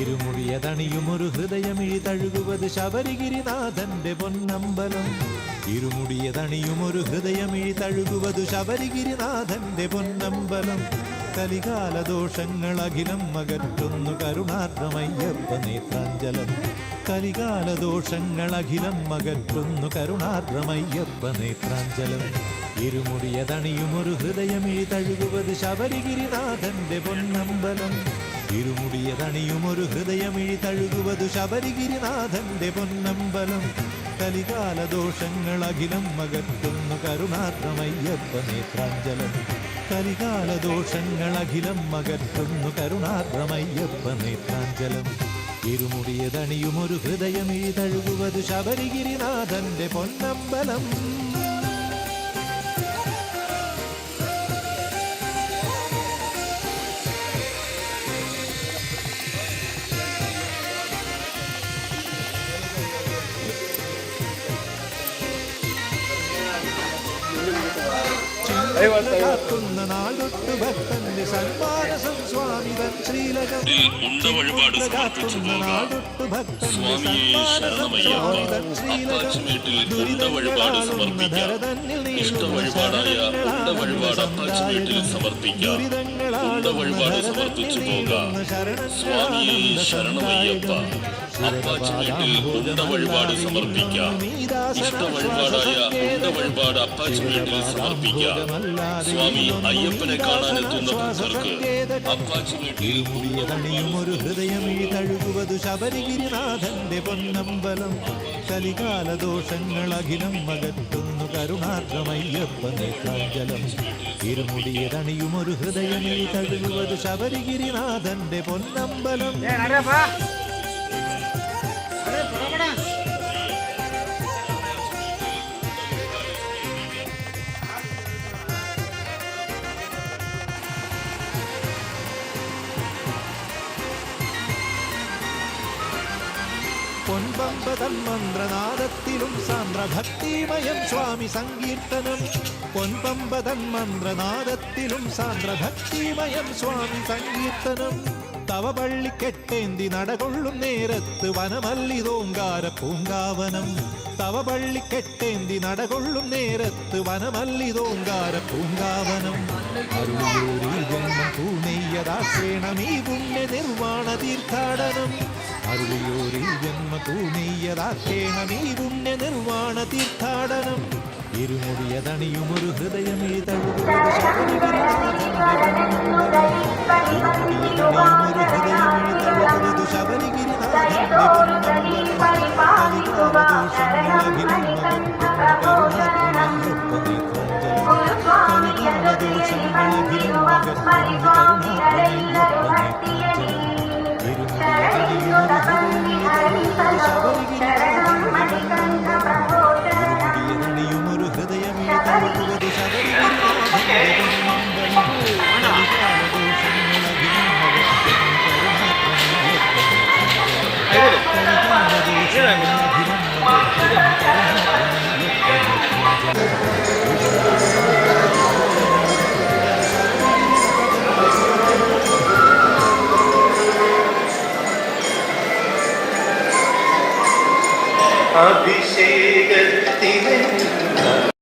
ഇരുമുടിയതണിയുമൊരു ഹൃദയമിഴി തഴുകുവത് ശബരിഗിരിനാഥന്റെ പൊന്നമ്പലം. ഇരുമുടിയതണിയുമൊരു ഹൃദയമിഴി തഴുകുവതു ശബരിഗിരിനാഥന്റെ പൊന്നമ്പലം. കലികാല ദോഷങ്ങൾ അഖിലം അകറ്റുന്നു കരുണാർദ്രമയ്യപ്പ നേത്രാഞ്ജലം. കലികാല ദോഷങ്ങൾ അഖിലം അകറ്റുന്നു കരുണാർദ്രമയ്യപ്പ നേത്രാഞ്ജലം. ഇരുമുടിയതണിയുമൊരു ഹൃദയമിഴി തഴുകുവത് ശബരിഗിരിനാഥന്റെ പൊന്നമ്പലം. ഇരുമുടിയതണിയുമൊരു ഹൃദയമിഴി തഴുകുവതു ശബരിഗിരിനാഥന്റെ പൊന്നമ്പലം. കലികാല ദോഷങ്ങൾ അഖിലം അകറ്റുന്നു കരുണാർദ്രമയ്യപ്പ നേത്രാഞ്ജലം. കലികാല ദോഷങ്ങൾ അഖിലം അകറ്റുന്നു കരുണാർദ്രമയ്യപ്പ നേത്രാഞ്ജലം. ഇരുമുടിയതണിയുമൊരു ഹൃദയമിഴി തഴുകുവതു ശബരിഗിരിനാഥന്റെ പൊന്നമ്പലം. കാക്കുന്ന നാടൊട്ടു ഭക്തന്റെ സന്മാനസം സ്വാമിതൻ ശ്രീലകം. കാക്കുന്ന നാടൊട്ടു ഭക്തന്റെ സന്മാനസം സ്വാമിതൻ ശ്രീലകം. ദുരിതങ്ങളാളുന്ന ധരതന്നിൽ നീളുന്ന ശരണങ്ങളാളുന്ന സമുദായകം. ദുരിതങ്ങളാളുന്ന ധരതന്നിൽ നീളുന്ന ശരണങ്ങളാളുന്ന സമുദായകം. വഴിപാട് സമർപ്പിക്കാം. ഇഷ്ടവഴിപാടായ വഴിപാട് അപ്പാച്ചി വീട്ടിൽ സമർപ്പിക്കാം. സ്വാമി അയ്യപ്പനെ കാണാനെത്തുന്ന ഭക്തർക്ക് അപ്പാച്ചി വീട്ടിൽ ഒരു ഹൃദയമിഴി തഴുകുവതു ശബരിഗിരിനാഥന്റെ പൊന്നമ്പലം. കലികാല ദോഷങ്ങൾ അഖിലം അകറ്റുന്നു കരുണാർദ്രമയ്യപ്പ നേത്രാഞ്ജലം. ഇരുമുടിയതണിയുമൊരു ഹൃദയമിഴി തഴുകുവതു ശബരിഗിരിനാഥന്റെ പൊന്നമ്പലം. പൊൻപമ്പതൻ മന്ത്രനാദത്തിലും സാന്ദ്രഭക്തിമയം സ്വാമി സങ്കീർത്തനം. പൊൻപമ്പതൻ മന്ത്രനാദത്തിലും സാന്ദ്രഭക്തിമയം സ്വാമി സങ്കീർത്തനം. തവ പള്ളിക്കെട്ടേന്തി നടകൊള്ളും നേരത്ത് വനമല്ലിതോങ്കാര പൂങ്കാവനം. തവ പള്ളിക്കെട്ടേന്തി നടകൊള്ളും നേരത്ത് വനമല്ലിതോങ്കാര പൂങ്കാവനം. അരുളിയൂരിൽ ജന്മം പൂനെയ്യദാക്ഷേണം ഈ പുണ്യ നിർവാണ തീർത്ഥാടനം. അരുളിയൂരിൽ ജന്മ പൂനെയ്യദാക്ഷേണം ഈ പുണ്യ നിർവാണ തീർത്ഥാടനം. ഇരുമുടിയതണിയുമൊരു ഹൃദയമിഴി തഴുകുവതു ശബരിഗിരിനാഥന്റെ പൊന്നമ്പലം. ഇരുമുടിയതണിയുമൊരു ഹൃദയമിഴി തഴുകുവതു അഭിഷേകത്തിലെ